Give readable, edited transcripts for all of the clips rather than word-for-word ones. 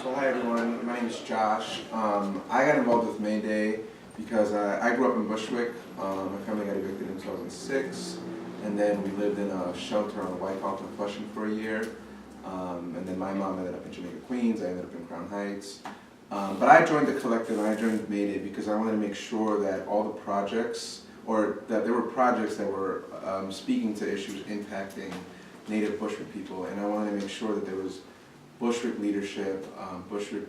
So hi everyone, my name is Josh. I got involved with Mayday because I grew up in Bushwick. My family got evicted in 2006, and then we lived in a shelter on the White Hawk in Flushing for a year. And then my mom ended up in Jamaica, Queens. I ended up in Crown Heights. But I joined the collective and I joined Mayday because I wanted to make sure that all the projects, or that there were projects that were speaking to issues impacting Native Bushwick people, and I wanted to make sure that there was Bushwick leadership, Bushwick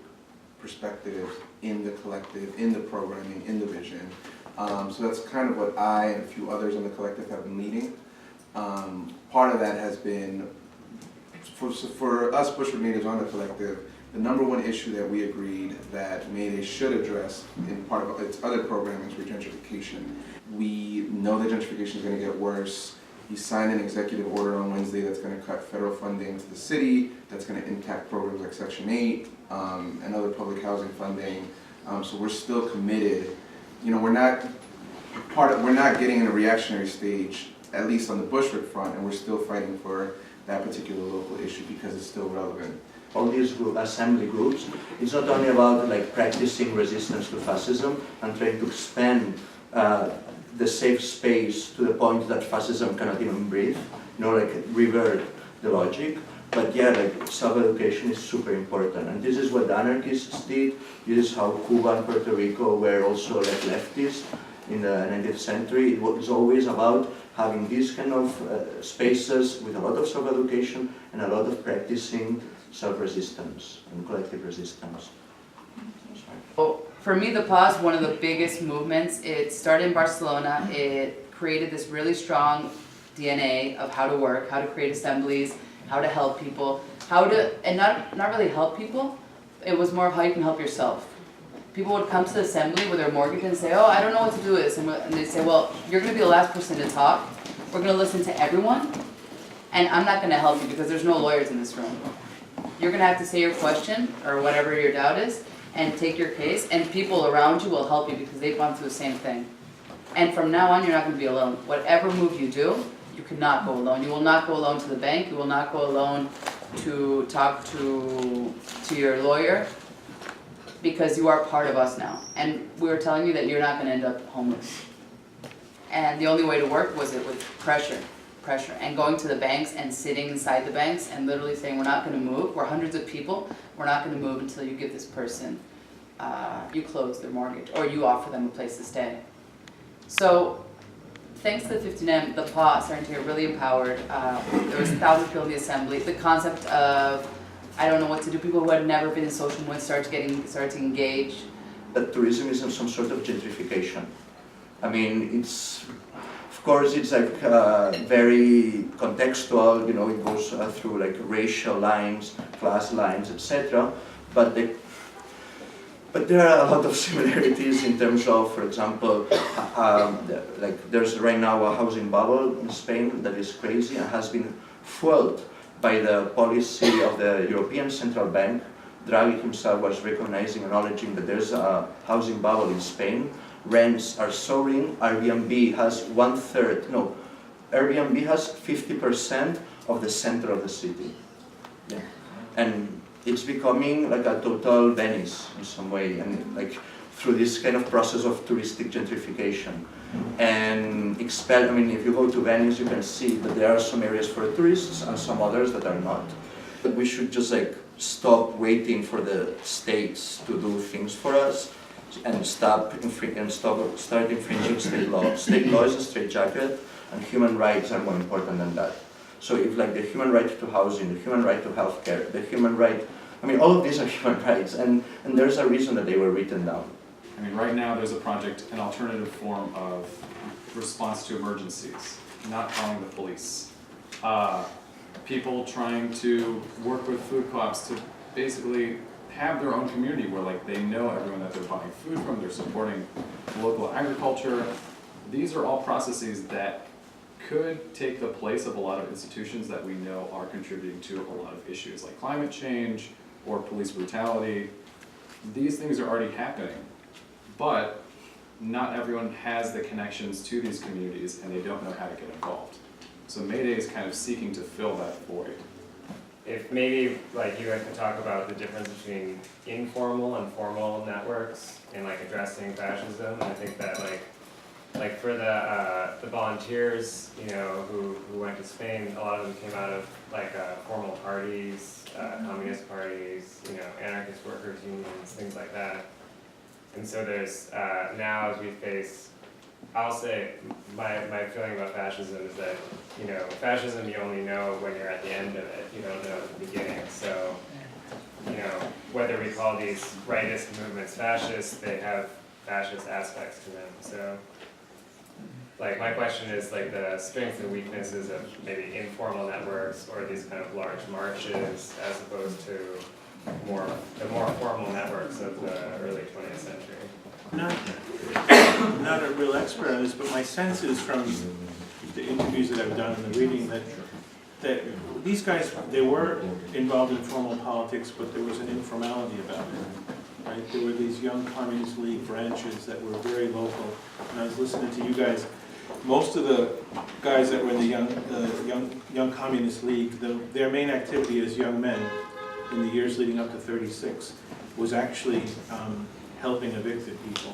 perspective in the collective, in the programming, in the vision. So that's kind of what I and a few others in the collective have been leading. Part of that has been, for us Bushwick natives on the collective, the #1 issue that we agreed that Mayday should address in part of its other programming is gentrification. We know that gentrification is going to get worse. He signed an executive order on Wednesday that's going to cut federal funding to the city, that's going to impact programs like Section 8 and other public housing funding. So we're still committed. You know, we're not getting in a reactionary stage, at least on the Bushwick front, and we're still fighting for that particular local issue because it's still relevant. All these assembly groups, it's not only about like practicing resistance to fascism and trying to expand the safe space to the point that fascism cannot even breathe, you know, like revert the logic. But yeah, like self-education is super important, and this is what the anarchists did. This is how Cuba and Puerto Rico were also like leftists in the 19th century. It was always about having these kind of spaces with a lot of self-education and a lot of practicing self-resistance and collective resistance. Well, for me, the PAS, one of the biggest movements. It started in Barcelona. It created this really strong DNA of how to work, how to create assemblies, how to help people, and not really help people. It was more of how you can help yourself. People would come to the assembly with their mortgage and say, oh, I don't know what to do with this. And they'd say, well, you're going to be the last person to talk. We're going to listen to everyone. And I'm not going to help you because there's no lawyers in this room. You're going to have to say your question or whatever your doubt is and take your case. And people around you will help you because they've gone through the same thing. And from now on, you're not going to be alone. Whatever move you do, you cannot go alone. You will not go alone to the bank. You will not go alone to talk to your lawyer, because you are part of us now. And we were telling you that you're not going to end up homeless. And the only way to work was it with pressure, and going to the banks and sitting inside the banks and literally saying, we're not going to move. We're hundreds of people. We're not going to move until you give this person, you close their mortgage, or you offer them a place to stay. So thanks to the 15M, the PA starting to get really empowered. There was 1,000 people in the assembly. The concept of, I don't know what to do, people who had never been in social movement start to engage. That tourism is some sort of gentrification. I mean, of course it's like very contextual, you know, it goes through like racial lines, class lines, etc. But there are a lot of similarities in terms of, for example, like there's right now a housing bubble in Spain that is crazy and has been fueled by the policy of the European Central Bank. Draghi himself was recognizing, acknowledging that there's a housing bubble in Spain. Rents are soaring. Airbnb has Airbnb has 50% of the center of the city. Yeah. And it's becoming like a total Venice in some way, and like through this kind of process of touristic gentrification. And I mean, if you go to Venice, you can see that there are some areas for tourists and some others that are not. But we should just like stop waiting for the states to do things for us and start infringing state law. State law is a straitjacket, and human rights are more important than that. So if like the human right to housing, the human right to healthcare, the human right, I mean, all of these are human rights, and there's a reason that they were written down. I mean, right now there's a project, an alternative form of response to emergencies, not calling the police. People trying to work with food co-ops to basically have their own community where like they know everyone that they're buying food from, they're supporting local agriculture. These are all processes that could take the place of a lot of institutions that we know are contributing to a lot of issues like climate change or police brutality. These things are already happening, but not everyone has the connections to these communities and they don't know how to get involved. So Mayday is kind of seeking to fill that void. if maybe like you guys could talk about the difference between informal and formal networks in like addressing fascism. I think that like for the volunteers, you know, who went to Spain, a lot of them came out of like formal parties, communist parties, you know, anarchist workers unions, things like that. And so there's now as we face, I'll say my feeling about fascism is that, you know, fascism you only know when you're at the end of it. You don't know at the beginning. So, you know, whether we call these rightist movements fascist, they have fascist aspects to them. So, like, my question is like the strengths and weaknesses of maybe informal networks or these kind of large marches as opposed to the more formal networks of the early 20th century. Not a real expert on this, but my sense is from the interviews that I've done and the reading that these guys, they were involved in formal politics, but there was an informality about it, right? There were these young Communist League branches that were very local, and I was listening to you guys. Most of the guys that were in the young Communist League, their main activity as young men in the years leading up to '36 was actually helping evicted people.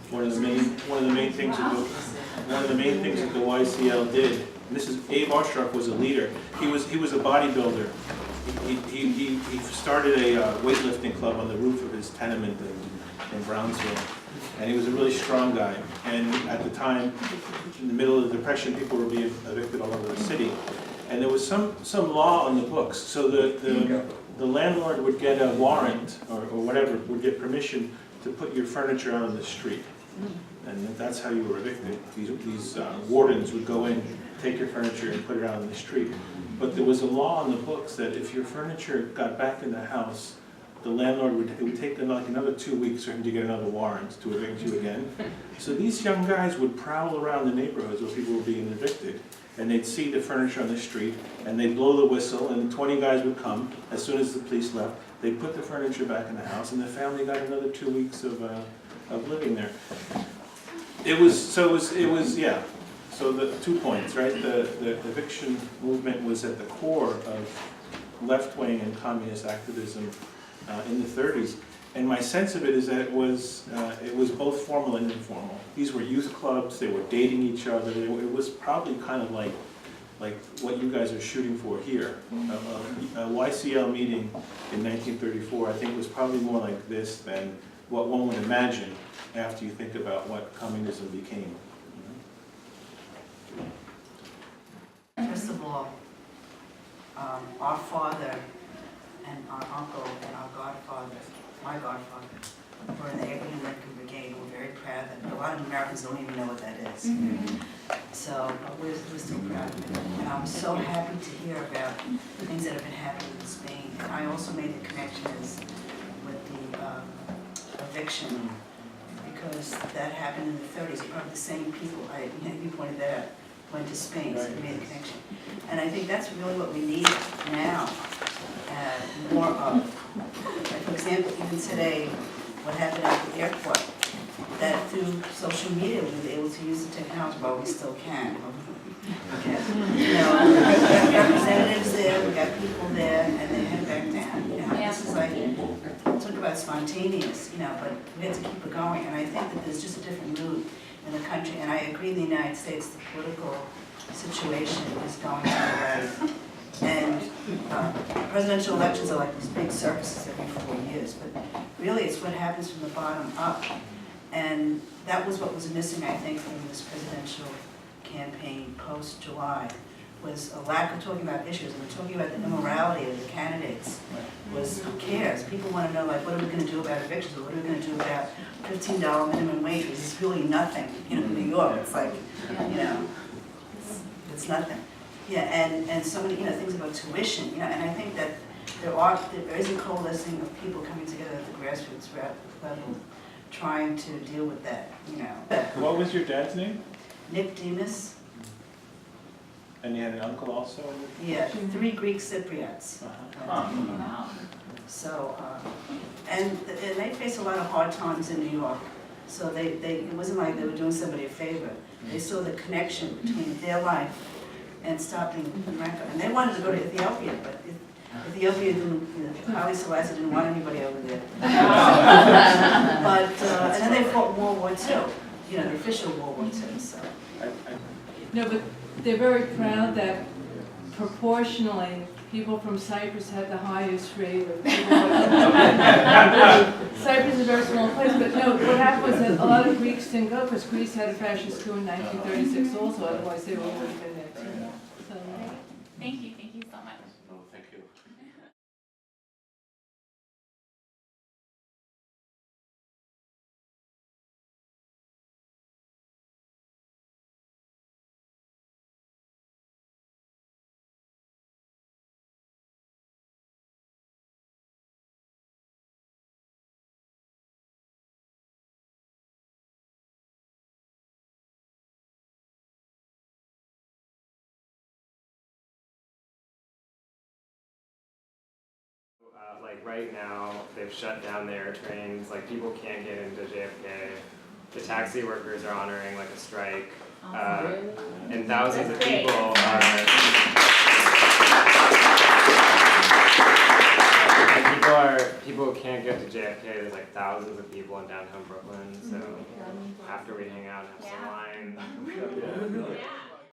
One of the main things that the YCL did, and this is Abe Ostrach was a leader. He was a bodybuilder. He started a weightlifting club on the roof of his tenement in Brownsville, and he was a really strong guy. And at the time, in the middle of the Depression, people were being evicted all over the city, and there was some law on the books. So the landlord would get a warrant or whatever, would get permission to put your furniture out on the street. And that's how you were evicted. These wardens would go in, take your furniture and put it out on the street. But there was a law on the books that if your furniture got back in the house, the landlord it would take them like another 2 weeks for him to get another warrant to evict you again. So these young guys would prowl around the neighborhoods where people were being evicted, and they'd see the furniture on the street, and they'd blow the whistle, and 20 guys would come as soon as the police left. They'd put the furniture back in the house, and the family got another 2 weeks of living there. It was yeah. So the 2 points, right? The eviction movement was at the core of left-wing and communist activism in the 30s. And my sense of it is that it was both formal and informal. These were youth clubs. They were dating each other. It was probably kind of like what you guys are shooting for here. A YCL meeting in 1934, I think, was probably more like this than what one would imagine after you think about what communism became. First of all, our father and our uncle and our godfather, my godfather, were in the Lincoln Brigade. We're very proud of it. A lot of Americans don't even know what that is. So we're still proud of it. And I'm so happy to hear about the things that have been happening in Spain. And I also made the connections with the eviction, because that happened in the 30s. Probably the same people, you pointed that out, went to Spain, so we made a connection. And I think that's really what we need now, more of. Like, for example, even today, what happened at the airport, that through social media we were able to use the technology, well, we still can. You know, we got representatives there, we got people there, and they head back down. You know, this is like, talk about spontaneous, you know, but we have to keep it going. And I think that there's just a different mood in the country. And I agree in the United States, the political situation is going to the right. And presidential elections are like these big circuses every 4 years, but really it's what happens from the bottom up. And that was what was missing, I think, from this presidential campaign post-July, was a lack of talking about issues, and talking about the immorality of the candidates. Was, who cares? People want to know, like, what are we going to do about evictions, or what are we going to do about $15 minimum wage, which is really nothing. You know, in New York, it's like, you know, it's nothing. Yeah, and so many, you know, things about tuition, you know, and I think that there is a coalescing of people coming together at the grassroots level, trying to deal with that, you know. What was your dad's name? Nick Demas. And you had an uncle also? Yeah, 3 Greek Cypriots. Wow. So, and they faced a lot of hard times in New York. So it wasn't like they were doing somebody a favor. They saw the connection between their life and stopping America. And they wanted to go to Ethiopia, but Ethiopia didn't, Haile Selassie didn't want anybody over there. But, and then they fought World War II, the official World War II, so. No, but they're very proud that proportionally, people from Cyprus had the highest rate of people. Cyprus is a very small place, but no, what happened was that a lot of Greeks didn't go because Greece had a fascist coup in 1936 also, otherwise they would have been there too. So, Thank you so much. No, thank you. Like right now, they've shut down the air trains, like people can't get into JFK. The taxi workers are honoring like a strike. And thousands of people are... People can't get to JFK, there's like thousands of people in downtown Brooklyn, so after we hang out and have some wine. Yeah.